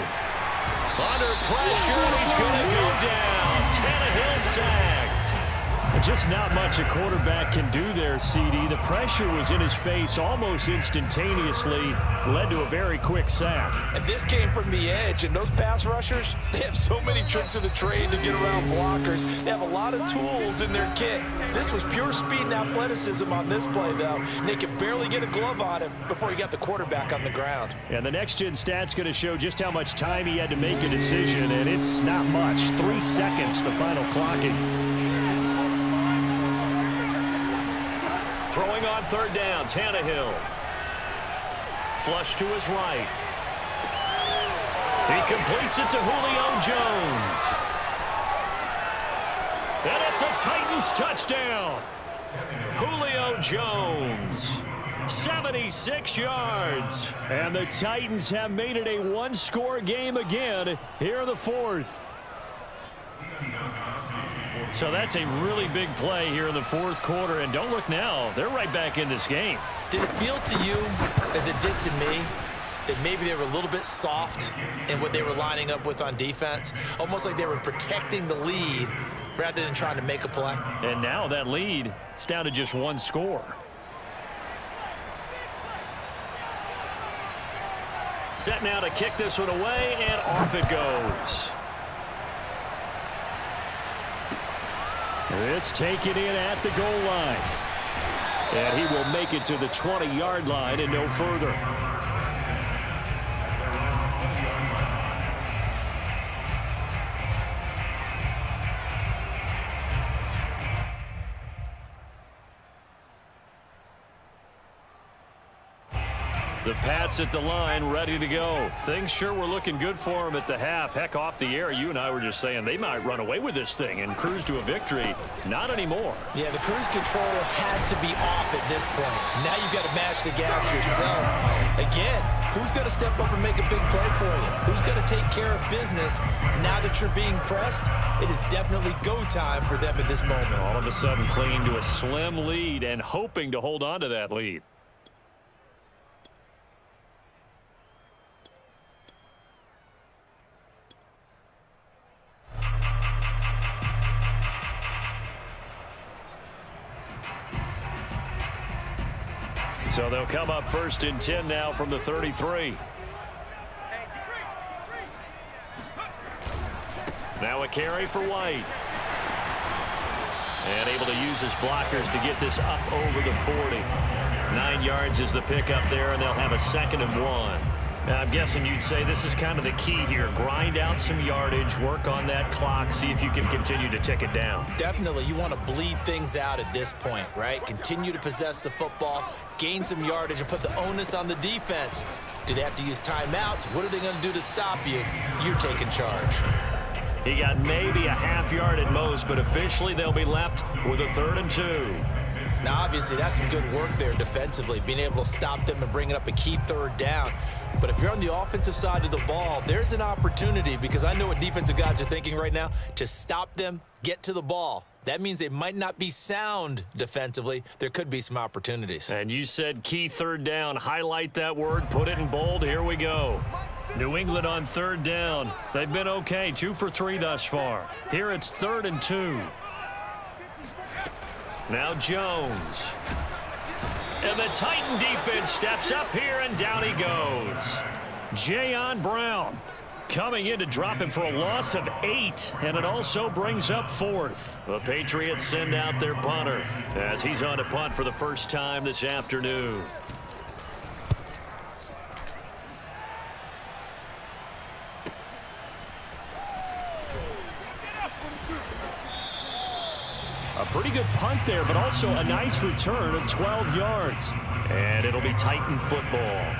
Under pressure, he's going to go down. Tannehill sacked. Just not much a quarterback can do there, CD. The pressure was in his face almost instantaneously, led to a very quick sack. And this came from the edge, and those pass rushers, they have so many tricks of the trade to get around blockers. They have a lot of tools in their kit. This was pure speed and athleticism on this play, though. And they could barely get a glove on him before he got the quarterback on the ground. And the next-gen stat's going to show just how much time he had to make a decision, and it's not much. 3 seconds, the final clocking. Throwing on third down, Tannehill. Flush to his right. He completes it to Julio Jones. And it's a Titans touchdown. Julio Jones, 76 yards. And the Titans have made it a one-score game again here in the fourth. So that's a really big play here in the fourth quarter. And don't look now, they're right back in this game. Did it feel to you, as it did to me, that maybe they were a little bit soft in what they were lining up with on defense? Almost like they were protecting the lead rather than trying to make a play. And now that lead, it's down to just one score. Set now to kick this one away, and off it goes. This taken in at the goal line. And he will make it to the 20-yard line and no further. The Pats at the line, ready to go. Things sure were looking good for them at the half. Heck, off the air, you and I were just saying they might run away with this thing and cruise to a victory. Not anymore. Yeah, the cruise control has to be off at this point. Now you've got to match the gas yourself. Again, who's going to step up and make a big play for you? Who's going to take care of business now that you're being pressed? It is definitely go time for them at this moment. All of a sudden clinging to a slim lead and hoping to hold on to that lead. So they'll come up first and 10 now from the 33. Now a carry for White. And able to use his blockers to get this up over the 40. 9 yards is the pickup there, and they'll have a 2nd and 1. Now, I'm guessing you'd say this is kind of the key here. Grind out some yardage, work on that clock, see if you can continue to tick it down. Definitely. You want to bleed things out at this point, right? Continue to possess the football, gain some yardage, and put the onus on the defense. Do they have to use timeouts? What are they going to do to stop you? You're taking charge. He got maybe a half yard at most, but officially they'll be left with a 3rd and 2. Now, obviously, that's some good work there defensively, being able to stop them and bring it up a key 3rd down. But if you're on the offensive side of the ball, there's an opportunity, because I know what defensive guys are thinking right now, to stop them, get to the ball. That means they might not be sound defensively. There could be some opportunities. And you said key 3rd down. Highlight that word, put it in bold. Here we go. New England on 3rd down. They've been okay, 2 for 3 thus far. Here it's 3rd and 2. Now Jones. And the Titan defense steps up here, and down he goes. Jayon Brown coming in to drop him for a loss of 8, and it also brings up 4th. The Patriots send out their punter as he's on to punt for the first time this afternoon. A pretty good punt there, but also a nice return of 12 yards. And it'll be Titan football.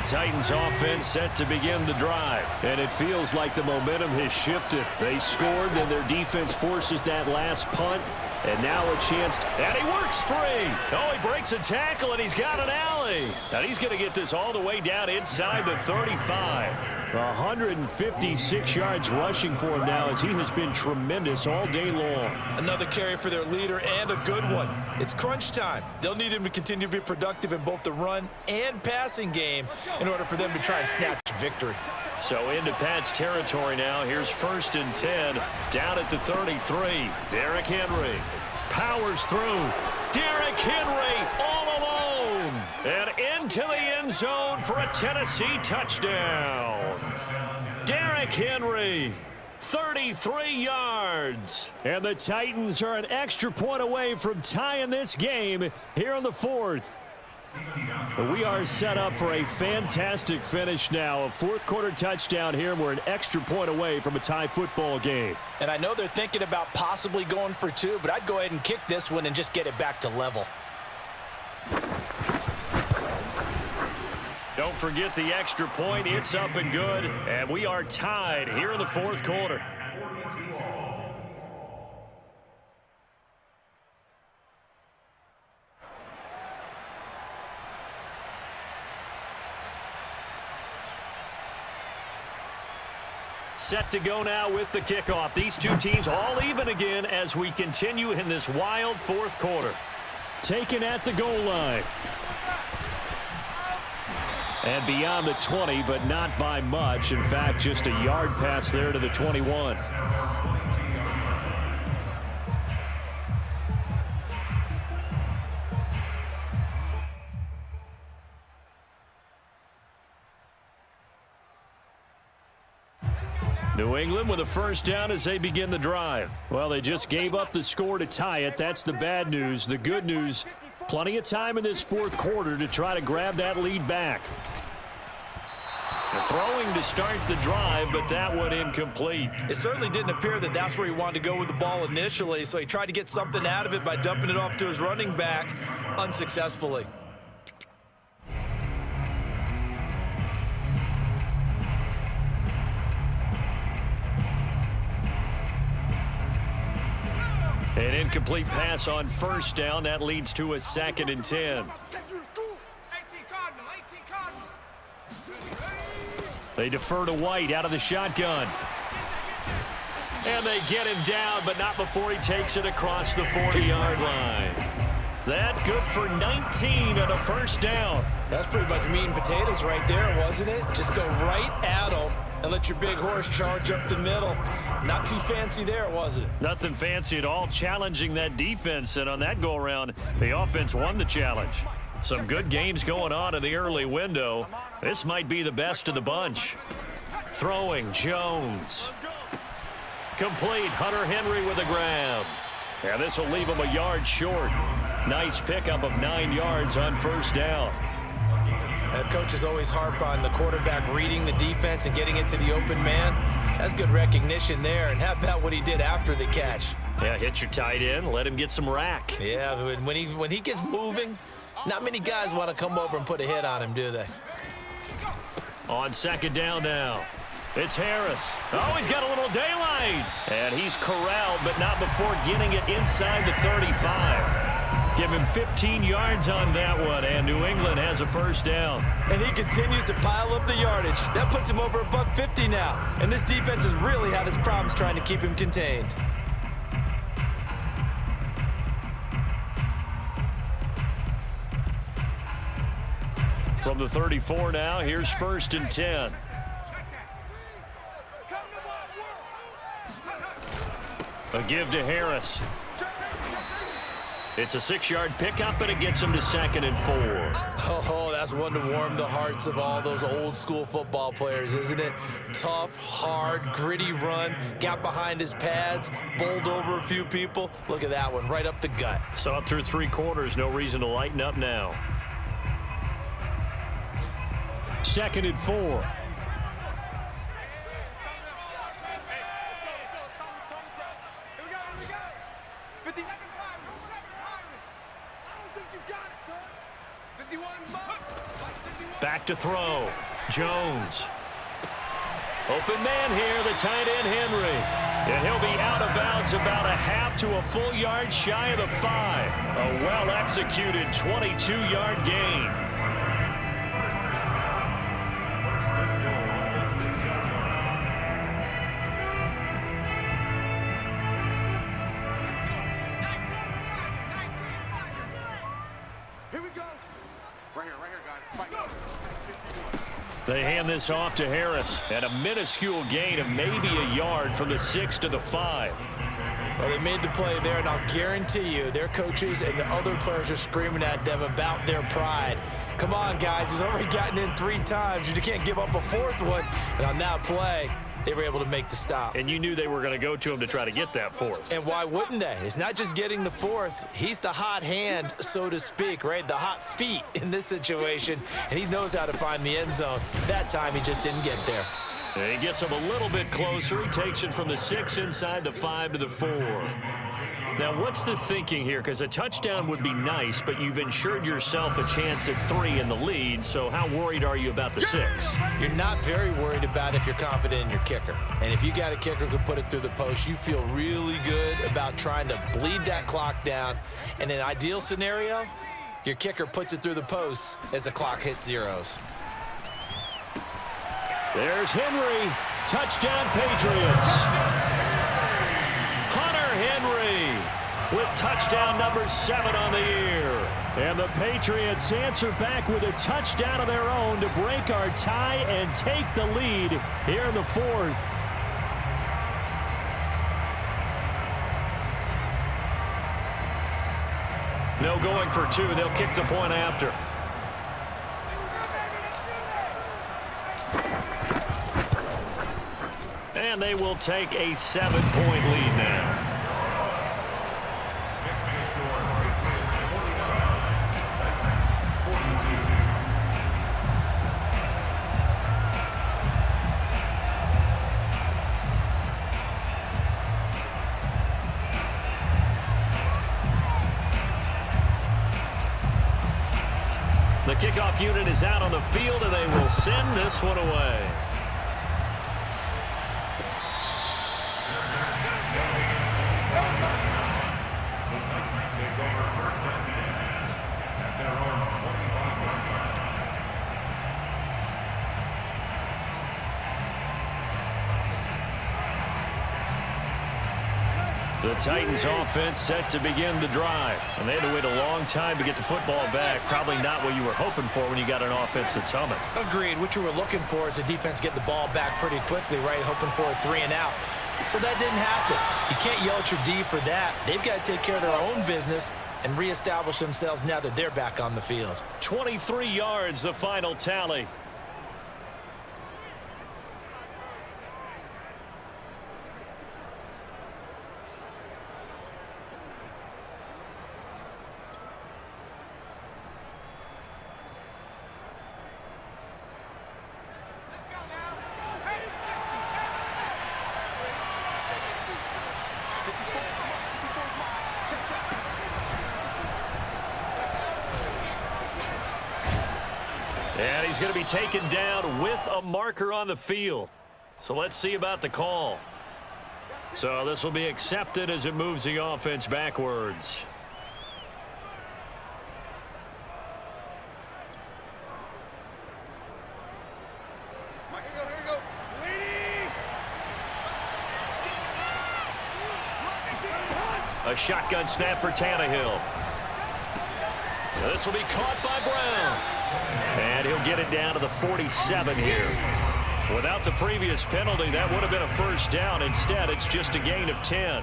Titans offense set to begin the drive. And it feels like the momentum has shifted. They scored, then their defense forces that last punt. And now a chance, and he works free. Oh, he breaks a tackle, and he's got an alley. And he's going to get this all the way down inside the 35. 156 yards rushing for him now as he has been tremendous all day long. Another carry for their leader and a good one. It's crunch time. They'll need him to continue to be productive in both the run and passing game in order for them to try and snatch victory. So into Pat's territory now. Here's 1st and 10 down at the 33. Derrick Henry powers through. Derrick Henry all alone and into the end zone for a Tennessee touchdown. Derrick Henry, 33 yards. And the Titans are an extra point away from tying this game here in the 4th. We are set up for a fantastic finish now. A 4th quarter touchdown here. We're an extra point away from a tie football game. And I know they're thinking about possibly going for 2, but I'd go ahead and kick this one and just get it back to level. Don't forget the extra point. It's up and good. And we are tied here in the 4th quarter. Set to go now with the kickoff. These two teams all even again as we continue in this wild 4th quarter. Taken at the goal line. And beyond the 20, but not by much. In fact, just a yard pass there to the 21. New England with a 1st down as they begin the drive. Well, they just gave up the score to tie it. That's the bad news. The good news, plenty of time in this 4th quarter to try to grab that lead back. Throwing to start the drive, but that one incomplete. It certainly didn't appear that that's where he wanted to go with the ball initially, so he tried to get something out of it by dumping it off to his running back unsuccessfully. An incomplete pass on 1st down. That leads to a 2nd and 10. They defer to White out of the shotgun. And they get him down, but not before he takes it across the 40-yard line. That good for 19 and a 1st down. That's pretty much meat and potatoes right there, wasn't it? Just go right at him and let your big horse charge up the middle. Not too fancy there, was it? Nothing fancy at all, challenging that defense. And on that go-around, the offense won the challenge. Some good games going on in the early window. This might be the best of the bunch. Throwing, Jones. Complete, Hunter Henry with a grab. And this will leave him a yard short. Nice pickup of 9 yards on 1st down. Coaches always harp on the quarterback reading the defense and getting it to the open man. That's good recognition there. And how about what he did after the catch? Yeah, hit your tight end, let him get some rack. Yeah, when he gets moving, not many guys want to come over and put a hit on him, do they? On 2nd down now. It's Harris. Oh, he's got a little daylight. And he's corralled, but not before getting it inside the 35. Give him 15 yards on that one, and New England has a 1st down. And he continues to pile up the yardage. That puts him over $150 now. And this defense has really had its problems trying to keep him contained. From the 34 now, here's 1st and 10. A give to Harris. It's a 6-yard pickup, and it gets him to 2nd and 4. Oh, that's one to warm the hearts of all those old school football players, isn't it? Tough, hard, gritty run, got behind his pads, bowled over a few people. Look at that one, right up the gut. So up through 3 quarters, no reason to lighten up now. 2nd and 4. Back to throw. Jones. Open man here, the tight end Henry. And he'll be out of bounds about a half to a full yard shy of the 5. A well-executed 22-yard gain. They hand this off to Harris, and a minuscule gain of maybe a yard from the 6 to the 5. Well, they made the play there, and I'll guarantee you their coaches and the other players are screaming at them about their pride. Come on, guys. He's already gotten in 3 times. You can't give up a 4th one. And on that play, they were able to make the stop. And you knew they were going to go to him to try to get that 4th. And why wouldn't they? It's not just getting the 4th. He's the hot hand, so to speak, right? The hot feet in this situation. And he knows how to find the end zone. That time, he just didn't get there. And he gets him a little bit closer. He takes it from the 6 inside the 5 to the 4. Now, what's the thinking here? Because a touchdown would be nice, but you've ensured yourself a chance at 3 in the lead. So how worried are you about the 6? You're not very worried about if you're confident in your kicker. And if you got a kicker who can put it through the post, you feel really good about trying to bleed that clock down. In an ideal scenario, your kicker puts it through the post as the clock hits zeros. There's Henry. Touchdown, Patriots. Hunter Henry with touchdown number 7 on the year. And the Patriots answer back with a touchdown of their own to break our tie and take the lead here in the 4th. No going for 2. They'll kick the point after. And they will take a 7-point lead now. The kickoff unit is out on the field, and they will send this one away. The Titans offense set to begin the drive. And they had to wait a long time to get the football back. Probably not what you were hoping for when you got an offense that's humming. Agreed. What you were looking for is the defense get the ball back pretty quickly, right? Hoping for a 3 and out. So that didn't happen. You can't yell at your D for that. They've got to take care of their own business and reestablish themselves now that they're back on the field. 23 yards, the final tally. And he's going to be taken down with a marker on the field. So let's see about the call. So this will be accepted as it moves the offense backwards. A shotgun snap for Tannehill. This will be caught by Brown. And he'll get it down to the 47 here. Without the previous penalty, that would have been a first down. Instead, it's just a gain of 10.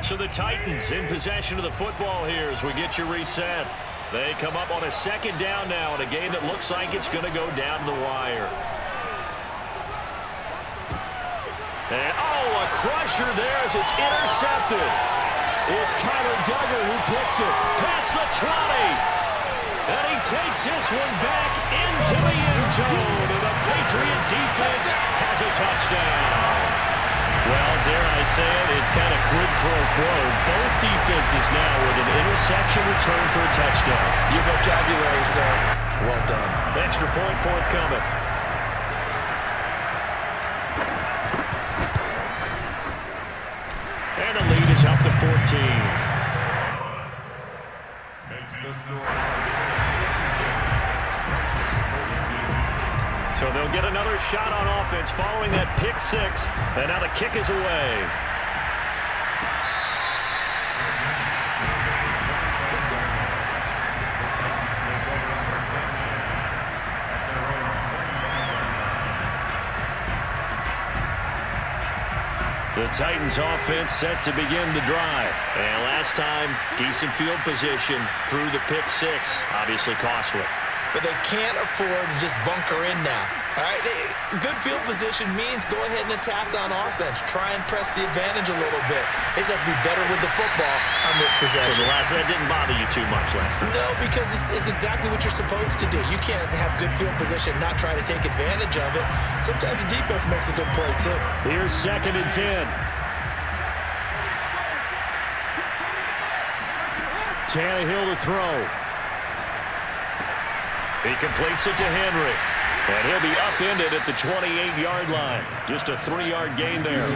So the Titans in possession of the football here as we get you reset. They come up on a second down now in a game that looks like it's going to go down to the wire. And, a crusher there as it's intercepted. It's Kyler Duggar who picks it past the 20. And he takes this one back into the end zone. And the Patriot defense has a touchdown. Well, dare I saying? It's kind of quid pro quo. Both defenses now with an interception return for a touchdown. Your vocabulary, sir. Well done. Extra point forthcoming. And the lead is up to 14. Makes the score. So they'll get another shot on offense following that pick six. And now the kick is away. The Titans offense set to begin the drive. And last time, decent field position through the pick six. Obviously costly. But they can't afford to just bunker in now. All right, good field position means go ahead and attack on offense. Try and press the advantage a little bit. They just have to be better with the football on this possession. So that didn't bother you too much last time? No, because it's exactly what you're supposed to do. You can't have good field position, not try to take advantage of it. Sometimes the defense makes a good play, too. Here's 2nd and 10. Tannehill to throw. He completes it to Henry. And he'll be upended at the 28-yard line. Just a 3-yard gain there.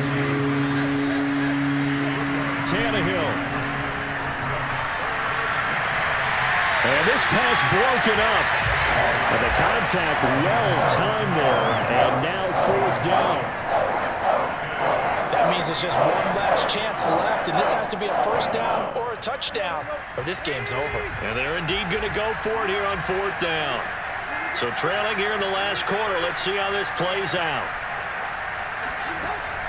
Tannehill. And this pass broken up. And the contact well timed there. And now 4th down. That means it's just one last chance left, and this has to be a first down or a touchdown, or this game's over. And they're indeed going to go for it here on 4th down. So trailing here in the last quarter. Let's see how this plays out.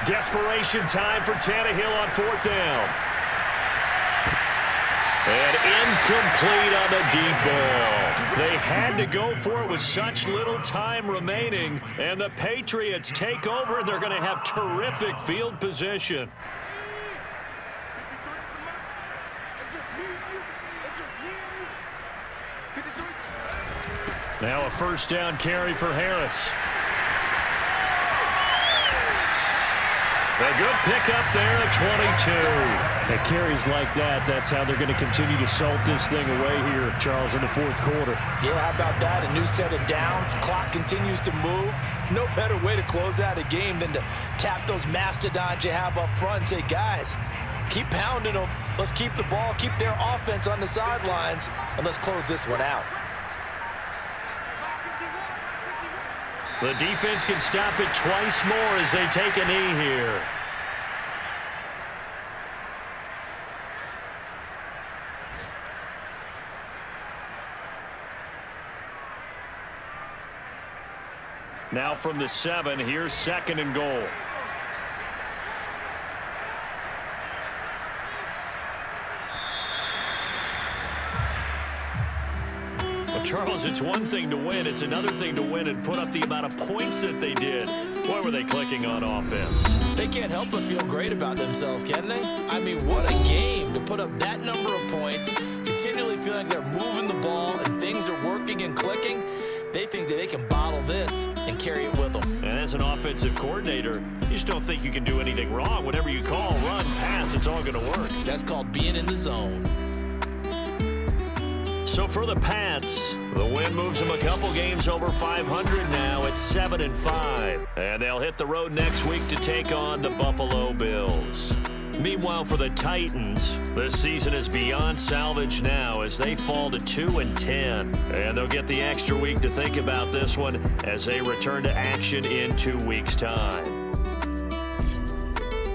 Desperation time for Tannehill on 4th down. And incomplete on the deep ball. They had to go for it with such little time remaining. And the Patriots take over, and they're going to have terrific field position. Now a first down carry for Harris. A good pickup there at 22. And carries like that, that's how they're going to continue to salt this thing away here, Charles, in the 4th quarter. Yeah, how about that? A new set of downs. Clock continues to move. No better way to close out a game than to tap those mastodons you have up front and say, guys, keep pounding them. Let's keep the ball, keep their offense on the sidelines, and let's close this one out. The defense can stop it twice more as they take a knee here. Now from the 7, here's 2nd and goal. Charles, it's one thing to win. It's another thing to win and put up the amount of points that they did. Boy, were they clicking on offense. They can't help but feel great about themselves, can they? I mean, what a game to put up that number of points, continually feeling they're moving the ball and things are working and clicking. They think that they can bottle this and carry it with them. And as an offensive coordinator, you just don't think you can do anything wrong. Whatever you call, run, pass, it's all going to work. That's called being in the zone. So for the Pats, the win moves them a couple games over 500 now at 7-5. And they'll hit the road next week to take on the Buffalo Bills. Meanwhile, for the Titans, this season is beyond salvage now as they fall to 2-10. And they'll get the extra week to think about this one as they return to action in 2 weeks' time.